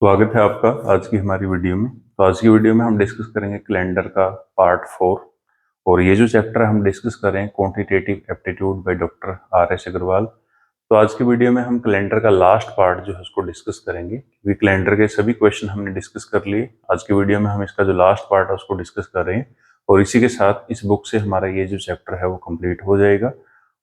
स्वागत है आपका आज की हमारी वीडियो में। तो आज की वीडियो में हम डिस्कस करेंगे कैलेंडर का पार्ट 4। और ये जो चैप्टर हम डिस्कस कर रहे हैं quantitative aptitude by doctor R S. Agarwal. तो आज की वीडियो में हम कैलेंडर का लास्ट पार्ट जो है उसको डिस्कस करेंगे, क्योंकि कैलेंडर के सभी क्वेश्चन हमने डिस्कस कर लिए। आज की वीडियो में हम इसका जो लास्ट पार्ट है उसको डिस्कस कर रहे हैं, और इसी के साथ इस बुक से हमारा ये जो चैप्टर है वो कंप्लीट हो जाएगा।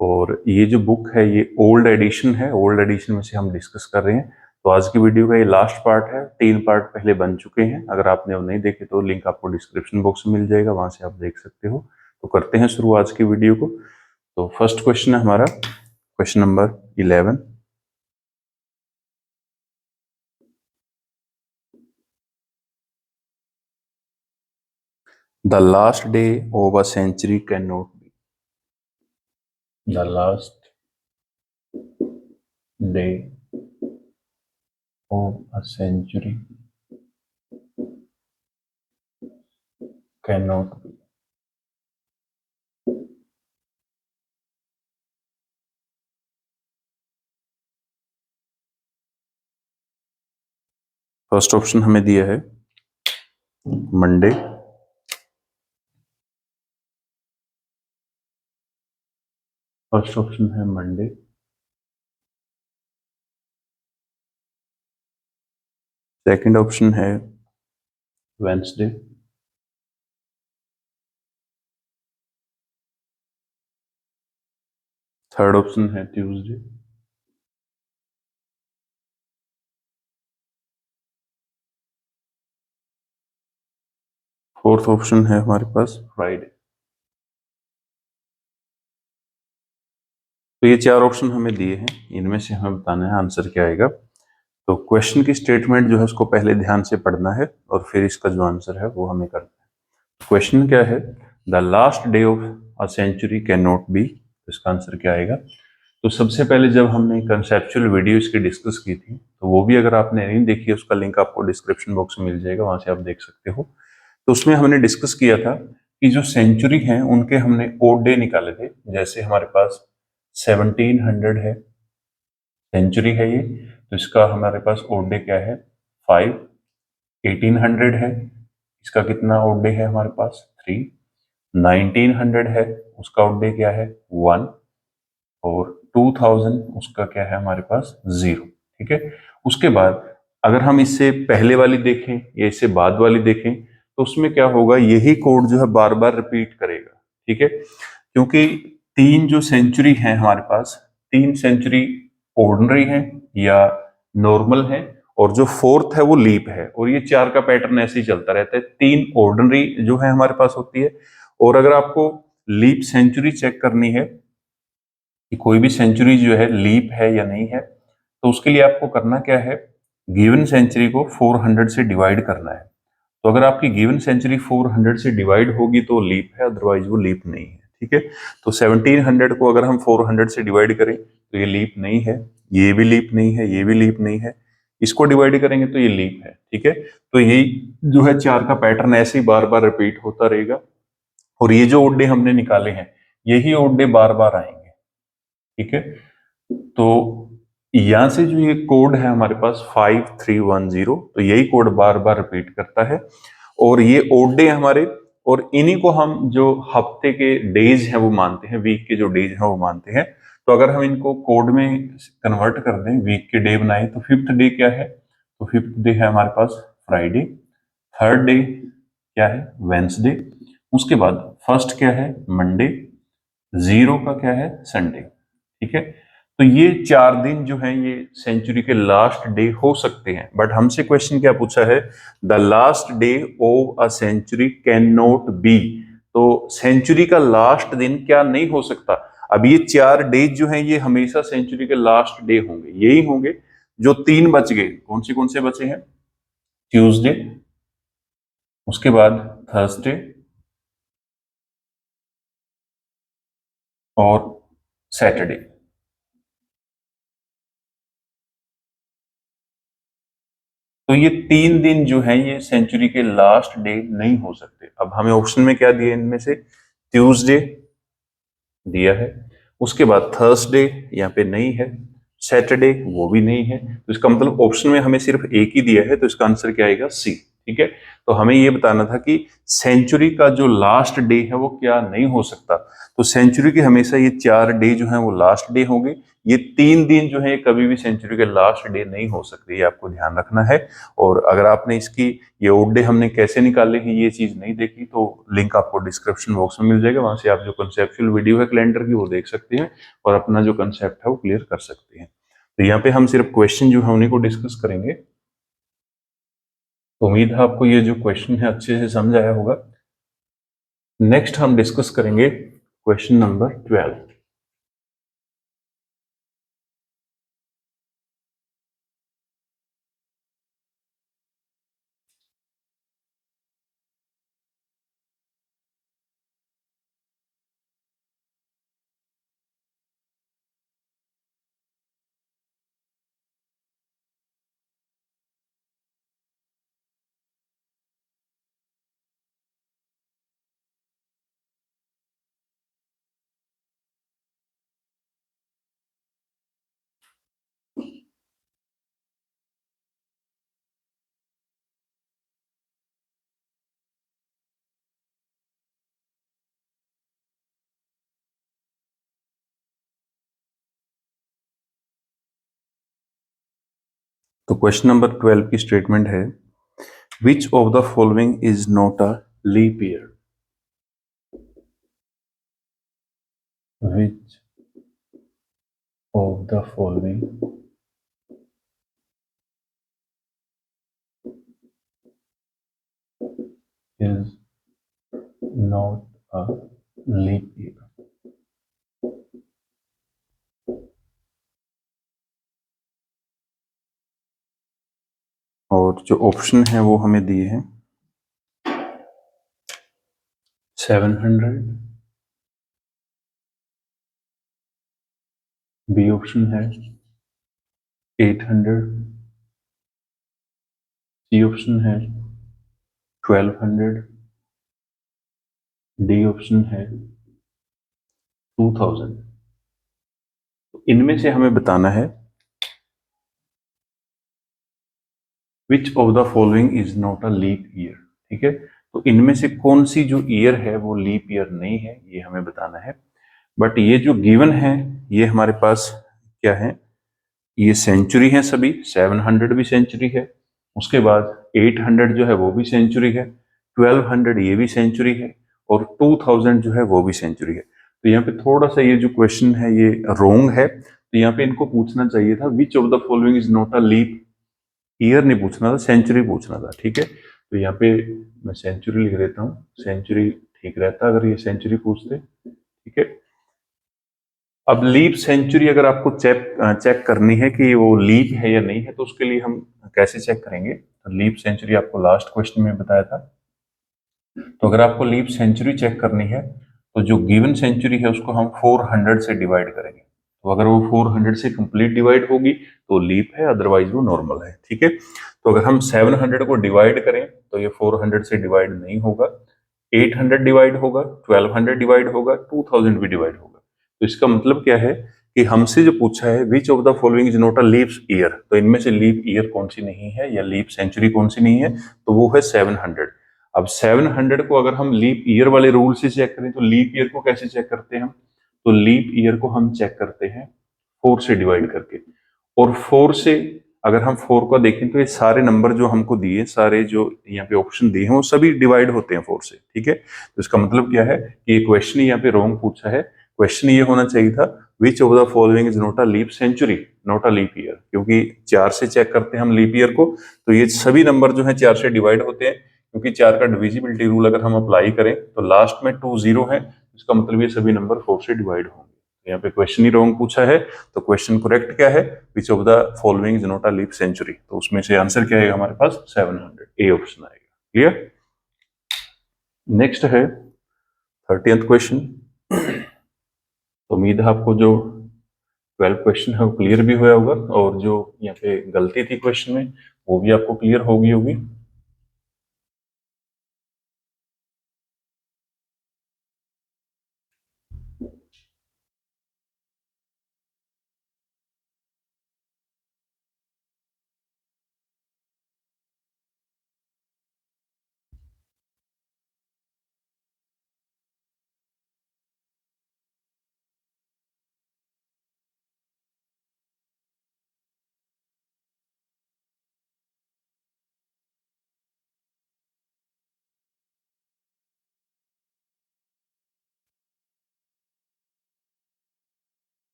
और ये जो बुक है ये ओल्ड एडिशन है, ओल्ड एडिशन में से हम डिस्कस कर रहे हैं। तो आज की वीडियो का ये लास्ट पार्ट है। 3 पार्ट पहले बन चुके हैं, अगर आपने वो नहीं देखे तो लिंक आपको डिस्क्रिप्शन बॉक्स में मिल जाएगा, वहां से आप देख सकते हो। तो करते हैं शुरू आज की वीडियो को। तो फर्स्ट क्वेश्चन है हमारा question number 11। The last day of a century cannot be. The last day of a century cannot be. First option हमें दिया है मंडे, फर्स्ट ऑप्शन है मंडे। सेकंड ऑप्शन है Wednesday. Third option है Tuesday. Fourth option है हमारे पास Friday. तो ये 4 ऑप्शन हमें दिए हैं, इनमें से हमें बताना है आंसर क्या आएगा। तो क्वेश्चन की स्टेटमेंट जो है उसको पहले ध्यान से पढ़ना है, और फिर इसका जो आंसर है वो हमें करना है। क्वेश्चन क्या है? The last day of a century cannot be. इसका आंसर क्या आएगा? तो सबसे पहले जब हमने कंसेप्चुअल वीडियो इसकी डिस्कस की थी, तो वो भी अगर आपने नहीं देखी, उसका लिंक आपको डिस्क्रिप्शन बॉक्स में मिल जाएगा, वहां से आप देख सकते हो। तो उसमें हमने डिस्कस किया था कि जो सेंचुरी हैं उनके हमने ओड डे निकाले थे। जैसे हमारे पास 1700 है, सेंचुरी है ये, तो इसका हमारे पास ओड डे क्या है? 5। 1800 है, इसका कितना ओड डे है हमारे पास? 3। 1900 है, उसका ओड डे क्या है? 1। और 2000 उसका क्या है हमारे पास? 0। ठीक है। उसके बाद अगर हम इससे पहले वाली देखें या इससे बाद वाली देखें, तो उसमें क्या होगा? यही कोड जो है बार बार रिपीट करेगा। ठीक है, क्योंकि 3 जो सेंचुरी है हमारे पास, 3 सेंचुरी ऑर्डिनरी है या नॉर्मल है, और जो फोर्थ है वो लीप है। और ये 4 का पैटर्न ऐसे ही चलता रहता है। 3 ऑर्डिनरी जो है हमारे पास होती है, और अगर आपको लीप सेंचुरी चेक करनी है कि कोई भी सेंचुरी जो है लीप है या नहीं है, तो उसके लिए आपको करना क्या है? गिवन सेंचुरी को 400 से डिवाइड करना है। तो अगर आपकी गिवन सेंचुरी 400 से डिवाइड होगी तो लीप है, अदरवाइज वो लीप नहीं है। ठीक है, तो 1700 को अगर हम 400 से डिवाइड करें तो ये लीप नहीं है, ये भी लीप नहीं है, ये भी लीप नहीं है। इसको डिवाइड करेंगे तो ये लीप है। ठीक है, तो यही जो है 4 का पैटर्न ऐसे ही बार बार रिपीट होता रहेगा, और ये जो ओड डे हमने निकाले हैं यही ओड डे बार बार आएंगे। ठीक है, तो यहां से जो ये कोड है हमारे पास 5310, तो यही कोड बार बार रिपीट करता है, और ये ओड डे हमारे, और इन्हीं को हम जो हफ्ते के डेज हैं वो मानते हैं, वीक के जो डेज हैं वो मानते हैं। तो अगर हम इनको कोड में कन्वर्ट कर दें, वीक के डे बनाए, तो फिफ्थ डे क्या है? तो फिफ्थ डे है हमारे पास फ्राइडे। थर्ड डे क्या है? वेंसडे। उसके बाद फर्स्ट क्या है? मंडे। 0 का क्या है? संडे। ठीक है, तो ये 4 दिन जो हैं ये सेंचुरी के लास्ट डे हो सकते हैं, बट हमसे क्वेश्चन क्या पूछा है? The last day of a century cannot be. तो सेंचुरी का लास्ट दिन क्या नहीं हो सकता? अब ये 4 डेज जो हैं ये हमेशा सेंचुरी के लास्ट डे होंगे, यही होंगे। जो 3 बच गए, कौन से बचे हैं? ट्यूसडे, उसके बाद थर्सडे और सैटरडे। तो ये 3 दिन जो है ये सेंचुरी के लास्ट डे नहीं हो सकते। अब हमें ऑप्शन में क्या दिया? इनमें से ट्यूसडे दिया है, उसके बाद थर्सडे यहाँ पे नहीं है, सैटरडे वो भी नहीं है, तो इसका मतलब ऑप्शन में हमें सिर्फ एक ही दिया है, तो इसका आंसर क्या आएगा? सी। ठीक है, तो हमें ये बताना था कि सेंचुरी का जो लास्ट डे है वो क्या नहीं हो सकता। तो सेंचुरी के हमेशा ये 4 डे जो है वो लास्ट डे होंगे, ये 3 दिन जो है कभी भी सेंचुरी के लास्ट डे नहीं हो सकते, ये आपको ध्यान रखना है। और अगर आपने इसकी ये ओड डे हमने कैसे निकाले हैं ये चीज नहीं देखी, तो लिंक आपको डिस्क्रिप्शन बॉक्स में मिल जाएगा, वहां से आप जो कंसेप्चुअल वीडियो है कैलेंडर की वो देख सकते हैं और अपना जो कंसेप्ट है वो क्लियर कर सकते हैं। तो यहाँ पे हम सिर्फ क्वेश्चन जो है उन्हीं को डिस्कस करेंगे। तो उम्मीद है आपको ये जो क्वेश्चन है अच्छे से समझ आया होगा। नेक्स्ट हम डिस्कस करेंगे क्वेश्चन नंबर 12। तो क्वेश्चन नंबर 12 की स्टेटमेंट है, which of the following is not a leap year? Which of the following is not a leap year? और जो ऑप्शन है वो हमें दिए हैं 700, बी ऑप्शन है 800, सी ऑप्शन है 1200, डी ऑप्शन है 2000। तो इनमें से हमें बताना है which of the following is not a leap year. ठीक है, तो इनमें से कौन सी जो ईयर है वो लीप ईयर नहीं है, ये हमें बताना है। बट ये जो गिवन है ये हमारे पास क्या है, ये सेंचुरी है सभी, 700 भी सेंचुरी है, उसके बाद 800 जो है वो भी सेंचुरी है, 1200 ये भी सेंचुरी है, और 2000 जो है वो भी सेंचुरी है। तो यहाँ पे थोड़ा सा ये जो क्वेश्चन है ये रोंग है, तो यहाँ पे इनको पूछना चाहिए था which of the following is not a leap year, नहीं पूछना था, सेंचुरी पूछना था। ठीक है, तो यहाँ पे मैं सेंचुरी लिख देता हूँ, सेंचुरी ठीक रहता अगर ये सेंचुरी पूछते। ठीक है, अब लीप सेंचुरी अगर आपको चेक करनी है कि वो लीप है या नहीं है, तो उसके लिए हम कैसे चेक करेंगे? तो लीप सेंचुरी आपको लास्ट क्वेश्चन में बताया था। तो अगर आपको लीप सेंचुरी चेक करनी है तो जो गिवन सेंचुरी है उसको हम 400 से डिवाइड करेंगे। तो अगर वो 400 से कंप्लीट डिवाइड होगी तो लीप है, अदरवाइज वो नॉर्मल है। ठीक है, तो अगर हम 700 को डिवाइड करें तो ये 400 से डिवाइड नहीं होगा, 800 डिवाइड होगा, 1200 डिवाइड होगा, 2000 भी डिवाइड होगा। तो इसका मतलब क्या है कि हमसे जो पूछा है which of the following is not a leap year, तो इनमें से लीप ईयर कौन सी नहीं है या लीप सेंचुरी कौन सी नहीं है, तो वो है 700। अब 700 को अगर हम लीप ईयर वाले रूल से चेक करें तो लीप ईयर को कैसे चेक करते हैं हम? तो लीप ईयर को हम चेक करते हैं 4 से डिवाइड करके, और 4 से अगर हम 4 को देखें तो ये सारे नंबर जो हमको दिए, सारे जो यहाँ पे ऑप्शन दिए हैं वो सभी डिवाइड होते हैं 4 से। ठीक है, तो इसका मतलब क्या है कि ये क्वेश्चन यहाँ पे रॉन्ग पूछा है। क्वेश्चन ये होना चाहिए था which of the following is not a leap century, not a leap year, क्योंकि 4 से चेक करते हैं हम लीप ईयर को, तो ये सभी नंबर जो है 4 से डिवाइड होते हैं, क्योंकि 4 का डिविजिबिलिटी रूल अगर हम अप्लाई करें तो लास्ट में 2 जीरो है, इसका मतलब ये सभी नंबर 4 से डिवाइड होंगे। यहाँ पे क्वेश्चन ही रॉन्ग पूछा है, तो क्वेश्चन करेक्ट क्या है, which of the following is not a leap century, तो उसमें से आंसर क्या आएगा हमारे पास 700, ए ऑप्शन आएगा। क्लियर? नेक्स्ट है 30th क्वेश्चन। तो उम्मीद है आपको जो 12 क्वेश्चन है वो क्लियर भी हुआ होगा, और जो यहाँ पे गलती थी क्वेश्चन में वो भी आपको क्लियर होगी।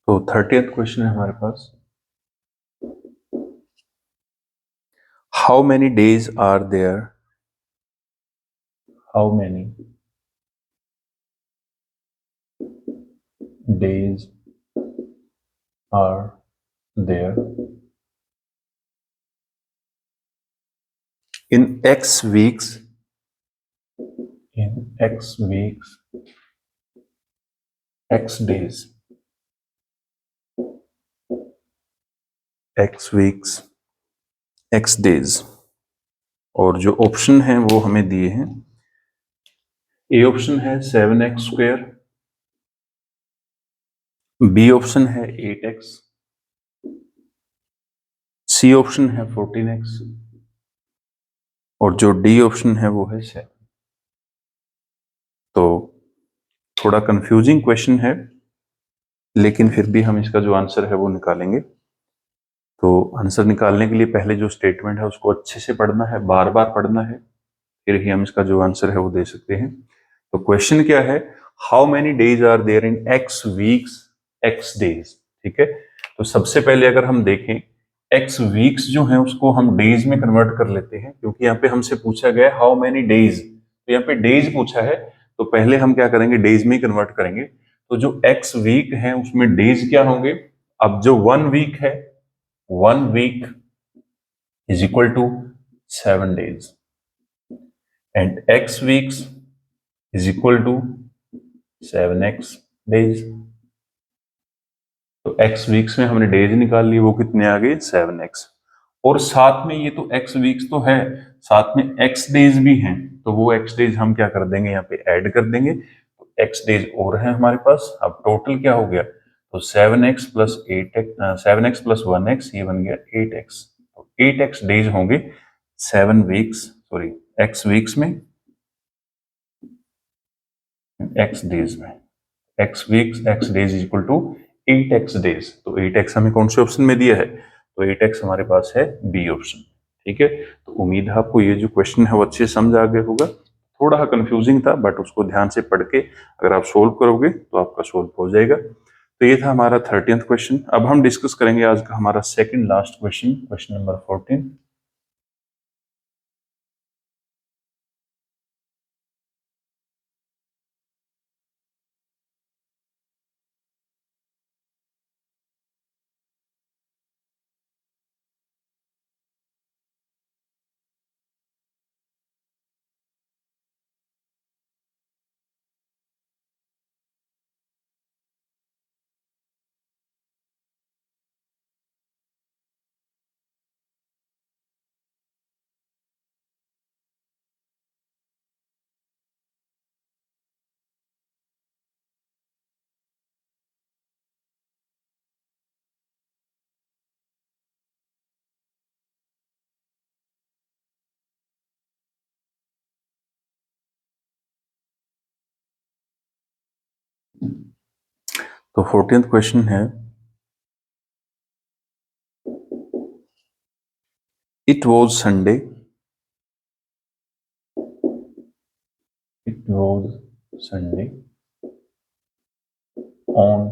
तो 30th क्वेश्चन है हमारे पास, how many days are there, how many days are there in x weeks, in x weeks, x days, x weeks, x days। और जो ऑप्शन है वो हमें दिए हैं, ए ऑप्शन है 7x², बी ऑप्शन है 8x, सी ऑप्शन है 14x, और जो डी ऑप्शन है वो है 7। तो थोड़ा कंफ्यूजिंग क्वेश्चन है, लेकिन फिर भी हम इसका जो आंसर है वो निकालेंगे। तो आंसर निकालने के लिए पहले जो स्टेटमेंट है उसको अच्छे से पढ़ना है, बार बार पढ़ना है, फिर ही हम इसका जो आंसर है वो दे सकते हैं। तो क्वेश्चन क्या है, how many days are there in x weeks x days. ठीक है, तो सबसे पहले अगर हम देखें, एक्स वीक्स जो है उसको हम डेज में कन्वर्ट कर लेते हैं, क्योंकि यहाँ पे हमसे पूछा गया है हाउ मेनी डेज, तो यहाँ पे डेज पूछा है, तो पहले हम क्या करेंगे, डेज में कन्वर्ट करेंगे। तो जो एक्स वीक है उसमें डेज क्या होंगे, अब जो 1 वीक है, 1 week is equal to 7 days, and x weeks is equal to 7x days। तो x weeks में हमने डेज निकाल लिए, वो कितने आ गए, 7x। और साथ में ये तो x weeks तो है, साथ में x days भी हैं, तो वो x days हम क्या कर देंगे, यहाँ पे ऐड कर देंगे, तो x days और है हमारे पास। अब टोटल क्या हो गया, तो 7x plus 8x, 7x plus 1x, ये बन गया 8x। तो 8x डेज होंगे 7 वीक्स, सॉरी x वीक्स में, x डेज में, x weeks x days is equal to 8x days. तो 8x हमें कौन से ऑप्शन में दिया है, तो 8x हमारे पास है बी ऑप्शन। ठीक है, तो उम्मीद है आपको ये जो क्वेश्चन है वो अच्छे से समझ आ गया होगा। थोड़ा कंफ्यूजिंग था, बट उसको ध्यान से पढ़ के अगर आप सोल्व करोगे तो आपका सोल्व हो जाएगा। तो ये था हमारा 30th क्वेश्चन। अब हम डिस्कस करेंगे आज का हमारा second last question, question number 14। तो 14th क्वेश्चन है, it was Sunday, it was Sunday on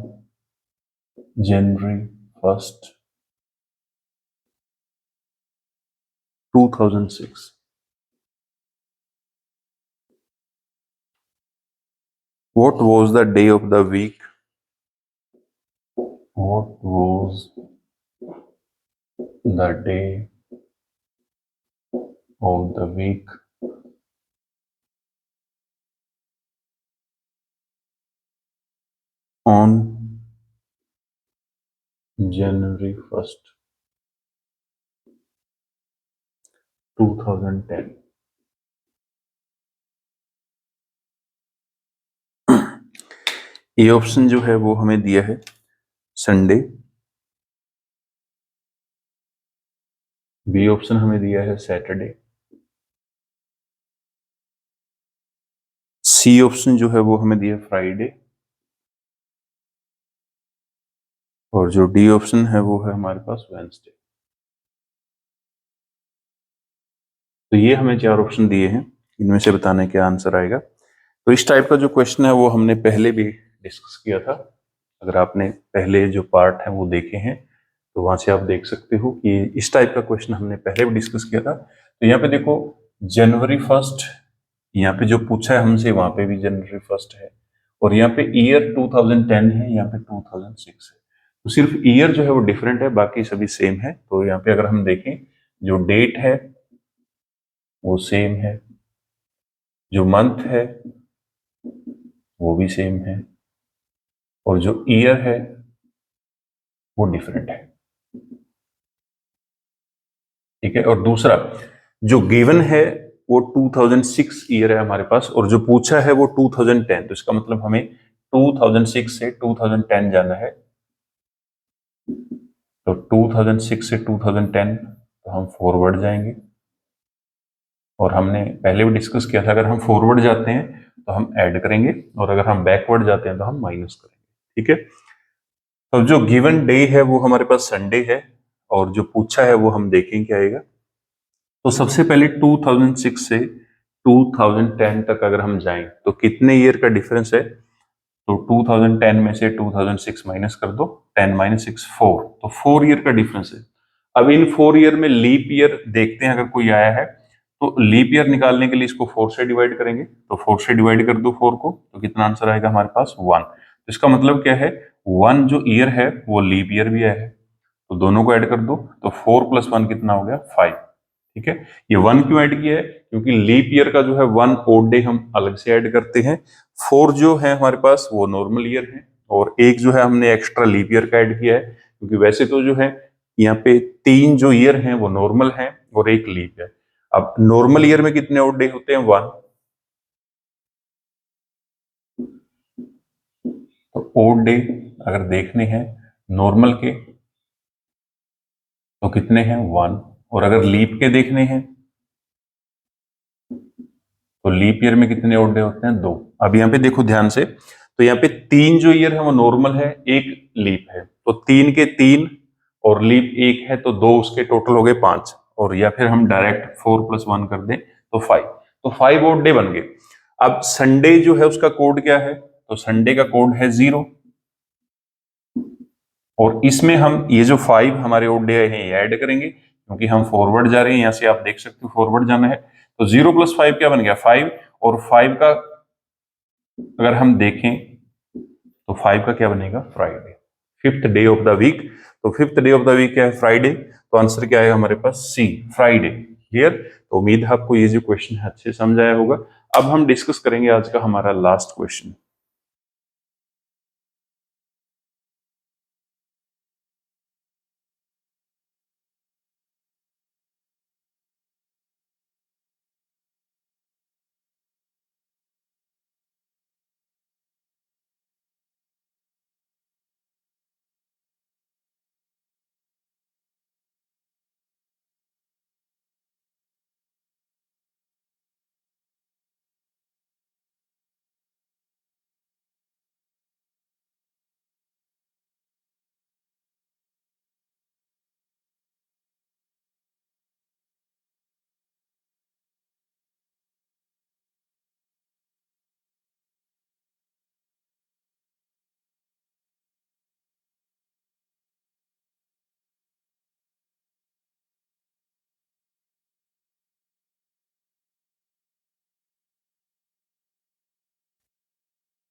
January 1st, 2006। What was the day of the week? What was the day of the week on January 1st, 2010? ये option जो है वो हमें दिया है Sunday, B option हमें दिया है सैटरडे, सी ऑप्शन जो है वो हमें दिया है फ्राइडे, और जो डी ऑप्शन है वो है हमारे पास वेंसडे। तो ये हमें 4 ऑप्शन दिए हैं, इनमें से बताने क्या आंसर आएगा। तो इस टाइप का जो क्वेश्चन है वो हमने पहले भी डिस्कस किया था, अगर आपने पहले जो पार्ट है वो देखे हैं तो वहां से आप देख सकते हो कि इस टाइप का क्वेश्चन हमने पहले भी डिस्कस किया था। तो यहाँ पे देखो जनवरी 1, यहाँ पे जो पूछा है हमसे वहां पे भी जनवरी 1 है, और यहाँ पे ईयर 2010 है, यहाँ पे 2006 है। तो सिर्फ ईयर जो है वो डिफरेंट है, बाकी सभी सेम है। तो यहाँ पे अगर हम देखें जो डेट है वो सेम है, जो मंथ है वो भी सेम है, और जो ईयर है वो डिफरेंट है। ठीक है, और दूसरा जो गिवन है वो 2006 ईयर है हमारे पास, और जो पूछा है वो 2010। तो इसका मतलब हमें 2006 से 2010 जाना है। तो 2006 से 2010 तो हम फॉरवर्ड जाएंगे, और हमने पहले भी डिस्कस किया था अगर हम फॉरवर्ड जाते हैं तो हम ऐड करेंगे, और अगर हम बैकवर्ड जाते हैं तो हम माइनस करेंगे। ठीक है, तो जो गिवन डे है वो हमारे पास संडे है, और जो पूछा है वो हम देखें क्या आएगा। तो सबसे पहले 2006 से 2010 तक अगर हम जाएं तो कितने ईयर का डिफरेंस है। तो 2010 में से 2006 माइनस कर दो, 10 माइनस 6 4, तो 4 ईयर का डिफरेंस है। अब इन 4 ईयर में लीप ईयर देखते हैं, अगर कोई आया है तो लीप ईयर निकालने के लिए इसको 4 से डिवाइड करेंगे। तो 4 से डिवाइड कर दो 4 को, तो कितना आंसर आएगा हमारे पास 1। तो इसका मतलब क्या है, 1 जो ईयर है वो लीप ईयर भी आया है, तो दोनों को ऐड कर दो, तो 4 + 1 कितना हो गया 5। ठीक है, ये 1 क्यों ऐड किया है, क्योंकि लीप ईयर का जो है 1 ओड डे हम अलग से ऐड करते हैं। 4 जो है हमारे पास वो नॉर्मल ईयर है, और एक जो है हमने एक्स्ट्रा लीप ईयर का ऐड किया है, क्योंकि वैसे तो जो है यहाँ पे 3 जो ईयर हैं वो नॉर्मल हैं और एक लीप है। अब नॉर्मल ईयर में कितने ओड डे होते हैं 1, तो ओड डे अगर देखने हैं नॉर्मल के तो कितने हैं 1, और अगर लीप के देखने हैं तो लीप ईयर में कितने ओड डे होते हैं 2। अब यहाँ पे देखो ध्यान से, तो यहाँ पे 3 जो ईयर है वो नॉर्मल है, एक लीप है, तो 3 के 3 और लीप 1 है, तो 2 उसके टोटल हो गए 5, और या फिर हम डायरेक्ट 4 + 1 कर दें तो 5, तो 5 ओड डे बन गए। अब संडे जो है उसका कोड क्या है, तो संडे का कोड है 0, और इसमें हम ये जो 5 हमारे ओड डे हैं ये ऐड करेंगे, क्योंकि हम फॉरवर्ड जा रहे हैं, यहां से आप देख सकते हो फॉरवर्ड जाना है। तो 0 + 5 क्या बन गया 5, और 5 का अगर हम देखें तो 5 का क्या बनेगा Friday, fifth day of the week. तो fifth day of the week क्या है फ्राइडे, तो आंसर क्या आएगा हमारे पास सी, फ्राइडे। क्लियर, तो उम्मीद है आपको ये जो क्वेश्चन है अच्छे समझ आया होगा। अब हम डिस्कस करेंगे आज का हमारा लास्ट क्वेश्चन।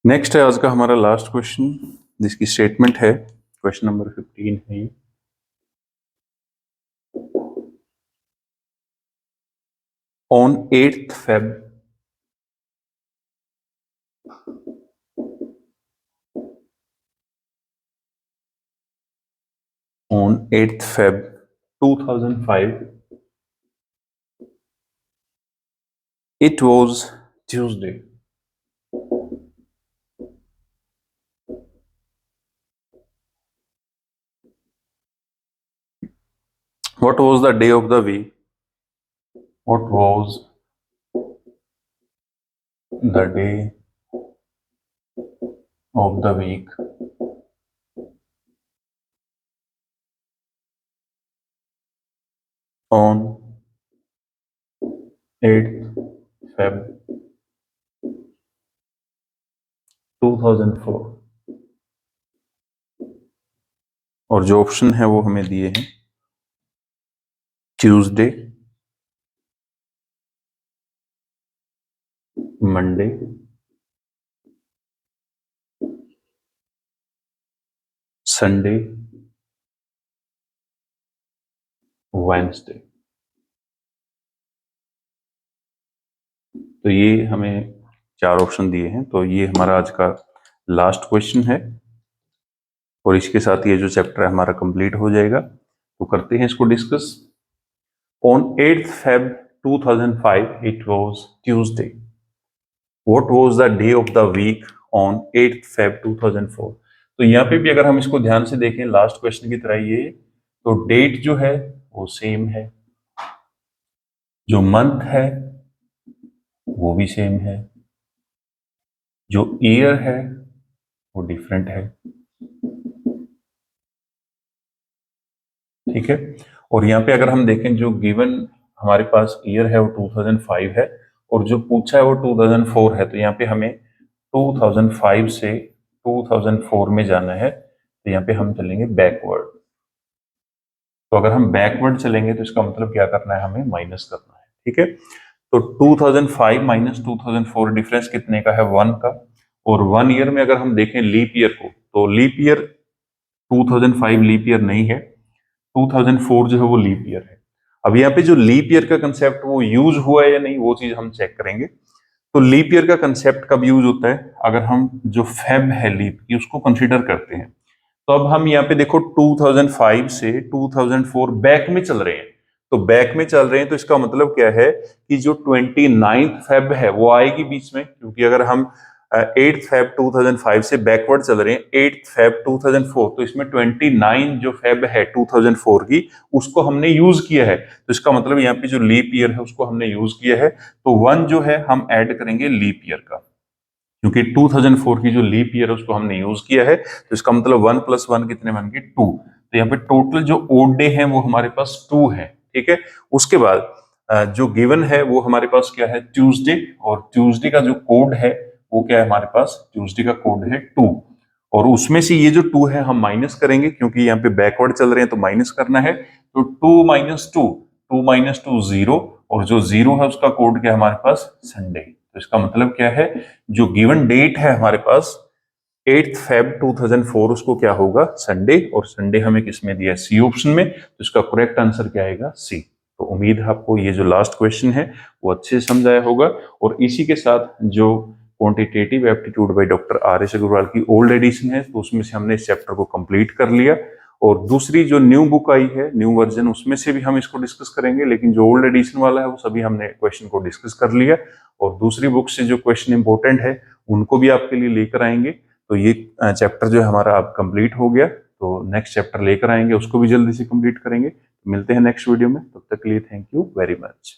नेक्स्ट है आज का हमारा लास्ट क्वेश्चन, जिसकी स्टेटमेंट है, क्वेश्चन नंबर 15 है ये। On 8th Feb on 8th Feb 2005, it was Tuesday. What was the day of the week? What was the day of the week on 8th Feb 2004? और जो option है वो हमें दिए हैं ट्यूसडे, मंडे, संडे, वेंसडे। तो ये हमें 4 ऑप्शन दिए हैं। तो ये हमारा आज का लास्ट क्वेश्चन है और इसके साथ ये जो चैप्टर है हमारा कंप्लीट हो जाएगा। तो करते हैं इसको discuss. On 8th Feb 2005 it was Tuesday. What was the day of the week on 8th Feb 2004? तो यहाँ पे भी अगर हम इसको ध्यान से देखें लास्ट क्वेश्चन की तरह ये, तो डेट जो है वो सेम है, जो मंथ है वो भी सेम है, जो ईयर है वो डिफरेंट है। ठीक है। और यहाँ पे अगर हम देखें जो गिवन हमारे पास ईयर है वो 2005 है और जो पूछा है वो 2004 है। तो यहाँ पे हमें 2005 से 2004 में जाना है। तो यहाँ पे हम चलेंगे बैकवर्ड। तो अगर हम बैकवर्ड चलेंगे तो इसका मतलब क्या करना है, हमें माइनस करना है। ठीक है। तो 2005 माइनस 2004 डिफरेंस कितने का है, 1 का। और 1 ईयर में अगर हम देखें लीप ईयर को, तो लीप ईयर 2005 लीप ईयर नहीं है, 2004 जो है वो लीप ईयर है। अब यहाँ पे जो लीप ईयर का कंसेप्ट वो यूज हुआ है या नहीं वो चीज हम चेक करेंगे। तो लीप ईयर का कंसेप्ट कब यूज होता है, अगर हम जो फेब है लीप की उसको कंसीडर करते हैं। तो अब हम यहाँ पे देखो 2005 से 2004 बैक में चल रहे हैं। तो बैक में चल रहे हैं तो इसका मतलब क्या है कि जो 29th फेब है वो आएगी बीच में, क्योंकि अगर हम 8th फेब 2005 से बैकवर्ड चल रहे हैं 8th फेब 2004, तो इसमें 29 जो फेब है 2004 की उसको हमने यूज किया है। तो इसका मतलब यहाँ पे जो लीप ईयर है उसको हमने यूज किया है। तो 1 जो है हम ऐड करेंगे लीप ईयर का, क्योंकि 2004 की जो लीप ईयर है उसको हमने यूज किया है। तो इसका मतलब 1 + 1 कितने बन गए, 2। तो यहाँ पे टोटल जो ओड डे है वो हमारे पास 2 है। ठीक है। उसके बाद जो गिवन है वो हमारे पास क्या है, ट्यूसडे। और ट्यूसडे का जो कोड है वो क्या है हमारे पास, ट्यूसडे का कोड है 2। और उसमें से ये जो 2 है हम माइनस करेंगे, क्योंकि यहाँ पे बैकवर्ड चल रहे हैं तो माइनस करना है। तो 2 - 2, 2 - 2 0, और जो 0 है उसका कोड क्या है हमारे पास, संडे। तो इसका मतलब क्या है, जो गिवन डेट है हमारे पास 8th Feb 2004 उसको क्या होगा, संडे। और संडे हमें किस में दिया है, सी ऑप्शन में। तो इसका करेक्ट आंसर क्या आएगा, सी। तो उम्मीद है आपको ये जो लास्ट क्वेश्चन है वो अच्छे से समझाया होगा। और इसी के साथ जो quantitative aptitude by doctor RS Agarwal की ओल्ड एडिशन है, तो उसमें से हमने इस चैप्टर को कंप्लीट कर लिया। और दूसरी जो न्यू बुक आई है, न्यू वर्जन, उसमें से भी हम इसको डिस्कस करेंगे, लेकिन जो ओल्ड एडिशन वाला है वो सभी हमने क्वेश्चन को डिस्कस कर लिया। और दूसरी बुक से जो क्वेश्चन इंपॉर्टेंट है उनको भी आपके लिए लेकर आएंगे। तो ये चैप्टर जो है हमारा अब कंप्लीट हो गया। तो नेक्स्ट चैप्टर लेकर आएंगे, उसको भी जल्दी से कंप्लीट करेंगे। तो मिलते हैं नेक्स्ट वीडियो में, तब तक के लिए थैंक यू वेरी मच।